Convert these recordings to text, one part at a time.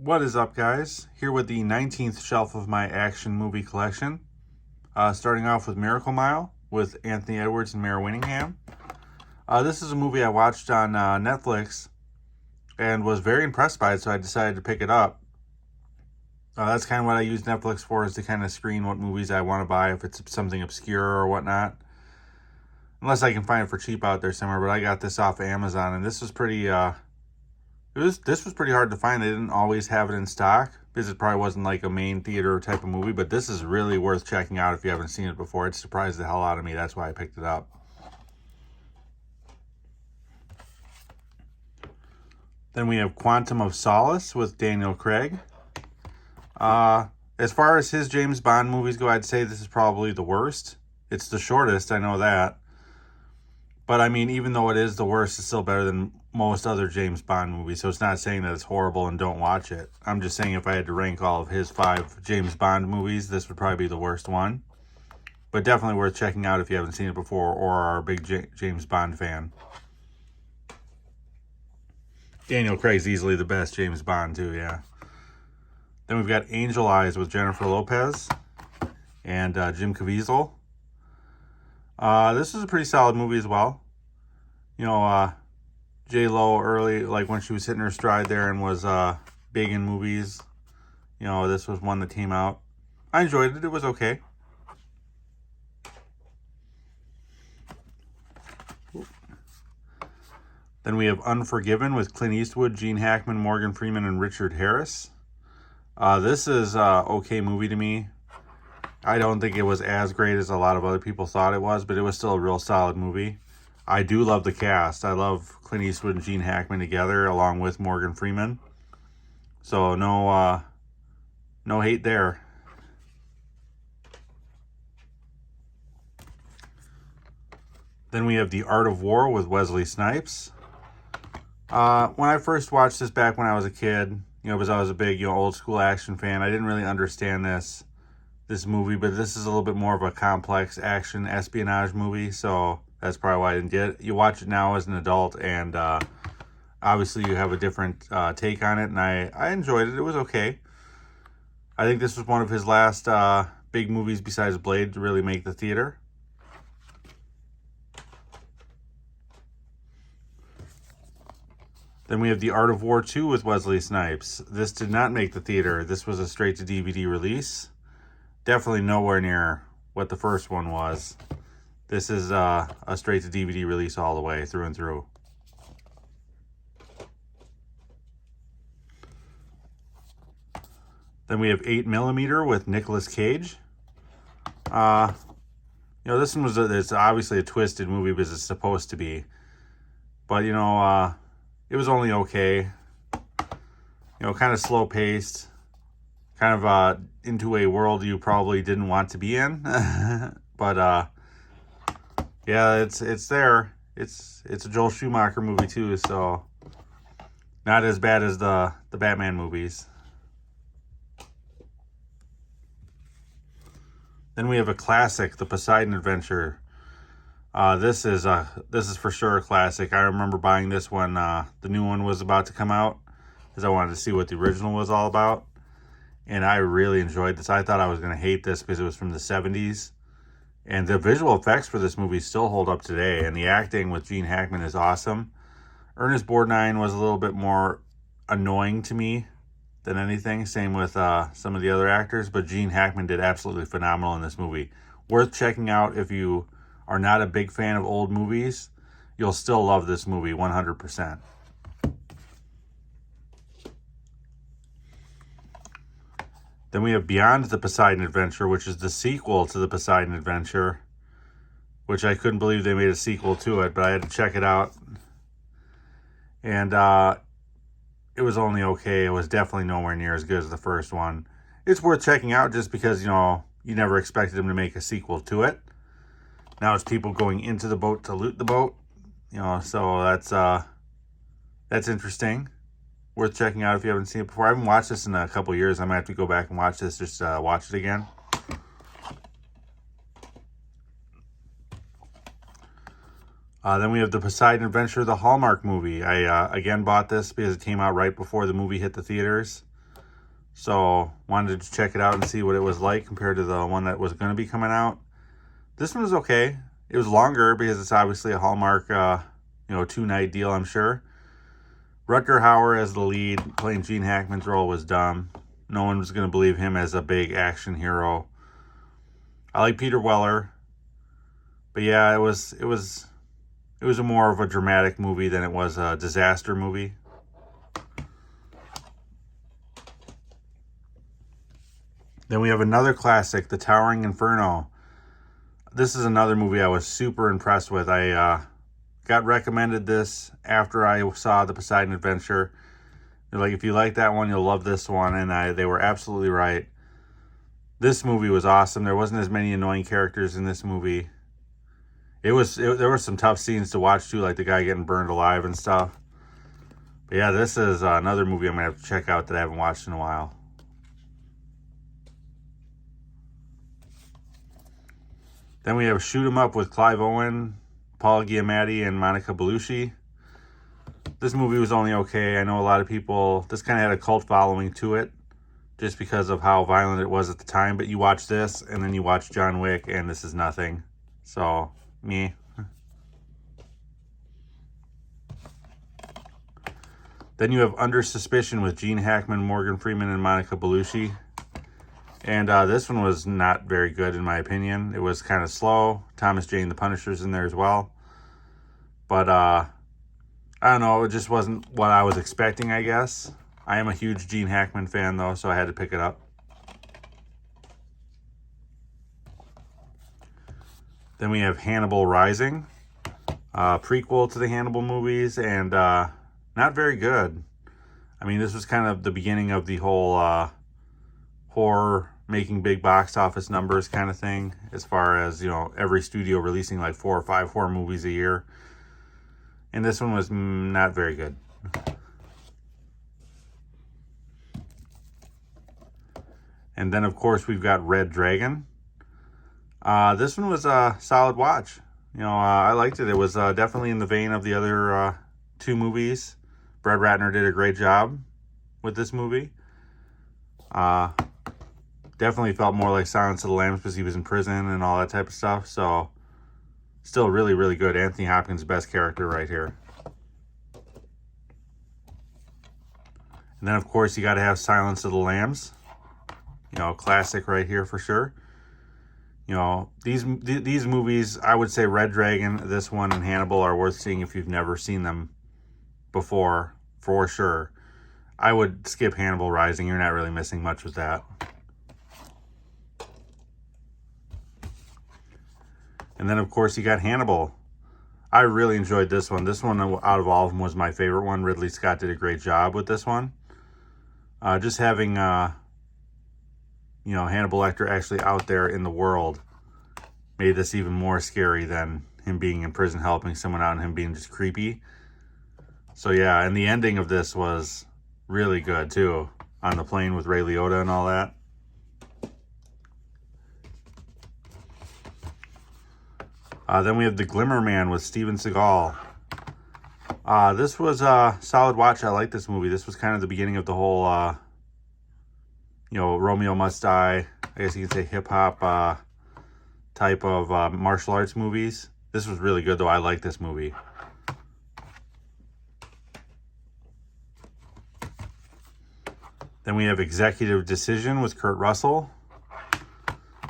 What is up, guys? Here with the 19th shelf of my action movie collection. Starting off with Miracle Mile with Anthony Edwards and Mara Winningham. This is a movie I watched on Netflix and was very impressed by it, so I decided to pick it up. That's kind of what I use Netflix for, is to kind of screen what movies I want to buy, if it's something obscure or whatnot. Unless I can find it for cheap out there somewhere, but I got this off of Amazon, and this was pretty this was pretty hard to find. They didn't always have it in stock because it probably wasn't like a main theater type of movie, but this is really worth checking out if you haven't seen it before. It surprised the hell out of me. That's why I picked it up. Then we have Quantum of Solace with Daniel Craig. As far as his James Bond movies go, I'd say this is probably the worst. It's the shortest, I know that. But I mean, even though it is the worst, it's still better than most other James Bond movies. So it's not saying that it's horrible and don't watch it. I'm just saying if I had to rank all of his 5 James Bond movies, this would probably be the worst one. But definitely worth checking out if you haven't seen it before or are a big James Bond fan. Daniel Craig's easily the best James Bond too, yeah. Then we've got Angel Eyes with Jennifer Lopez and Jim Caviezel. This is a pretty solid movie as well. You know, J-Lo early, like when she was hitting her stride there and was big in movies. You know, this was one that came out. I enjoyed it. It was okay. Then we have Unforgiven with Clint Eastwood, Gene Hackman, Morgan Freeman, and Richard Harris. This is an okay movie to me. I don't think it was as great as a lot of other people thought it was, but it was still a real solid movie. I do love the cast. I love Clint Eastwood and Gene Hackman together, along with Morgan Freeman. So no hate there. Then we have The Art of War with Wesley Snipes. When I first watched this back when I was a kid, you know, because I was a big, old school action fan, I didn't really understand this movie, but this is a little bit more of a complex action espionage movie, so that's probably why I didn't get it. You watch it now as an adult, and obviously you have a different take on it, and I enjoyed it. It was okay. I think this was one of his last big movies besides Blade to really make the theater. Then we have The Art of War 2 with Wesley Snipes. This did not make the theater. This was a straight-to-DVD release. Definitely nowhere near what the first one was. This is a straight-to-DVD release all the way, through and through. Then we have 8mm with Nicolas Cage. This one it's obviously a twisted movie because it's supposed to be. But, it was only okay. Kind of slow-paced. Kind of into a world you probably didn't want to be in. But, yeah, it's there. It's a Joel Schumacher movie, too, so not as bad as the Batman movies. Then we have a classic, The Poseidon Adventure. This is for sure a classic. I remember buying this when the new one was about to come out, because I wanted to see what the original was all about. And I really enjoyed this. I thought I was going to hate this because it was from the 70s. And the visual effects for this movie still hold up today. And the acting with Gene Hackman is awesome. Ernest Borgnine was a little bit more annoying to me than anything. Same with some of the other actors. But Gene Hackman did absolutely phenomenal in this movie. Worth checking out if you are not a big fan of old movies. You'll still love this movie 100%. Then we have Beyond the Poseidon Adventure, which is the sequel to the Poseidon Adventure, which I couldn't believe they made a sequel to it, but I had to check it out. And it was only okay. It was definitely nowhere near as good as the first one. It's worth checking out just because, you never expected them to make a sequel to it. Now it's people going into the boat to loot the boat. So that's interesting. Worth checking out if you haven't seen it before. I haven't watched this in a couple years. I might have to go back and watch this, just watch it again. Then we have The Poseidon Adventure, the Hallmark movie. I again bought this because it came out right before the movie hit the theaters. So wanted to check it out and see what it was like compared to the one that was going to be coming out. This one was okay. It was longer because it's obviously a Hallmark, 2-night deal, I'm sure. Rutger Hauer as the lead, playing Gene Hackman's role, was dumb. No one was going to believe him as a big action hero. I like Peter Weller, but yeah, it was a more of a dramatic movie than it was a disaster movie. Then we have another classic, The Towering Inferno. This is another movie I was super impressed with. I got recommended this after I saw The Poseidon Adventure. They're like, if you like that one, you'll love this one, and they were absolutely right. This movie was awesome. There wasn't as many annoying characters in this movie. There were some tough scenes to watch too, like the guy getting burned alive and stuff. But yeah, this is another movie I'm gonna have to check out that I haven't watched in a while. Then we have Shoot 'Em Up with Clive Owen, Paul Giamatti, and Monica Bellucci. This movie was only okay. I know a lot of people, this kind of had a cult following to it just because of how violent it was at the time. But you watch this, and then you watch John Wick, and this is nothing. So, me. Then you have Under Suspicion with Gene Hackman, Morgan Freeman, and Monica Bellucci. And this one was not very good, in my opinion. It was kind of slow. Thomas Jane the Punisher's in there as well. But, I don't know. It just wasn't what I was expecting, I guess. I am a huge Gene Hackman fan, though, so I had to pick it up. Then we have Hannibal Rising. Prequel to the Hannibal movies, and not very good. I mean, this was kind of the beginning of the whole horror making big box office numbers kind of thing, as far as, every studio releasing like 4 or 5 horror movies a year. And this one was not very good. And then, of course, we've got Red Dragon. This one was a solid watch. I liked it. It was definitely in the vein of the other 2 movies. Brett Ratner did a great job with this movie. Definitely felt more like Silence of the Lambs because he was in prison and all that type of stuff. So, still really, really good. Anthony Hopkins' best character right here. And then, of course, you got to have Silence of the Lambs. Classic right here for sure. These movies, I would say Red Dragon, this one, and Hannibal are worth seeing if you've never seen them before, for sure. I would skip Hannibal Rising. You're not really missing much with that. And then, of course, you got Hannibal. I really enjoyed this one. This one, out of all of them, was my favorite one. Ridley Scott did a great job with this one. Just having, Hannibal Lecter actually out there in the world made this even more scary than him being in prison helping someone out and him being just creepy. So, yeah, and the ending of this was really good, too. On the plane with Ray Liotta and all that. Then we have The Glimmer Man with Steven Seagal. This was a solid watch. I like this movie. This was kind of the beginning of the whole, Romeo Must Die, I guess you could say hip-hop type of martial arts movies. This was really good, though. I like this movie. Then we have Executive Decision with Kurt Russell.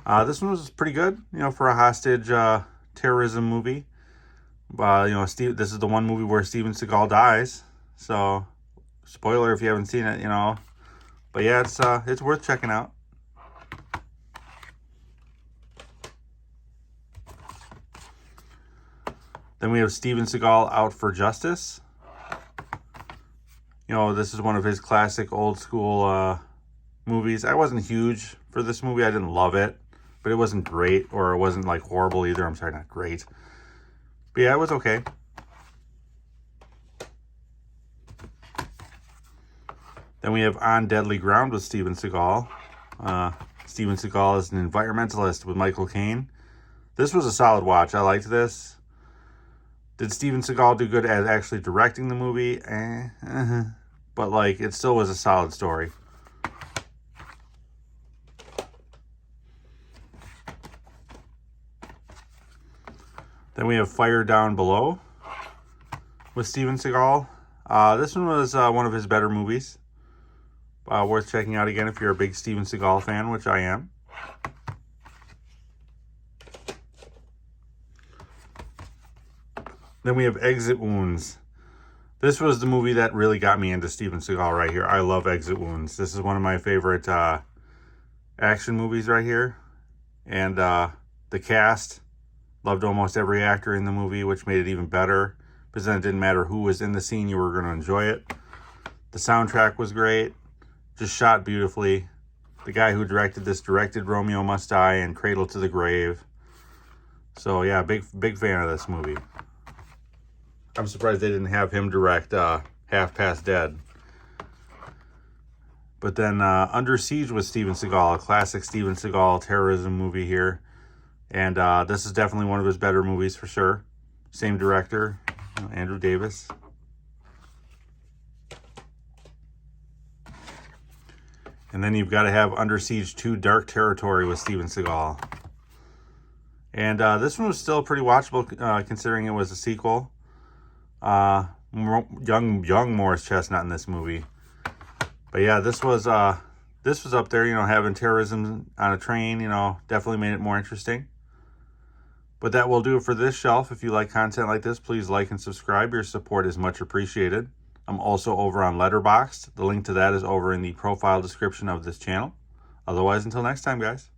This one was pretty good, for a hostage terrorism movie. This is the one movie where Steven Seagal dies. So, spoiler if you haven't seen it, But yeah, it's worth checking out. Then we have Steven Seagal Out for Justice. This is one of his classic old school movies. I wasn't huge for this movie. I didn't love it, but it wasn't great, or it wasn't like horrible either. I'm sorry, not great. But yeah, it was okay. Then we have On Deadly Ground with Steven Seagal. Steven Seagal is an environmentalist with Michael Caine. This was a solid watch. I liked this. Did Steven Seagal do good at actually directing the movie? But, it still was a solid story. Then we have Fire Down Below with Steven Seagal. This one was one of his better movies. Worth checking out again if you're a big Steven Seagal fan, which I am. Then we have Exit Wounds. This was the movie that really got me into Steven Seagal right here. I love Exit Wounds. This is one of my favorite action movies right here. And the cast, loved almost every actor in the movie, which made it even better. Because then it didn't matter who was in the scene, you were going to enjoy it. The soundtrack was great. Just shot beautifully. The guy who directed this directed Romeo Must Die and Cradle to the Grave. So yeah, big fan of this movie. I'm surprised they didn't have him direct Half Past Dead. But then Under Siege with Steven Seagal, a classic Steven Seagal terrorism movie here. And this is definitely one of his better movies for sure. Same director, Andrew Davis. And then you've got to have Under Siege 2 Dark Territory with Steven Seagal. And this one was still pretty watchable considering it was a sequel. Young Morris Chestnut in this movie. But yeah, this was up there, you know, having terrorism on a train, you know, definitely made it more interesting. But that will do it for this shelf. If you like content like this, please like and subscribe. Your support is much appreciated. I'm also over on Letterboxd. The link to that is over in the profile description of this channel. Otherwise, until next time, guys.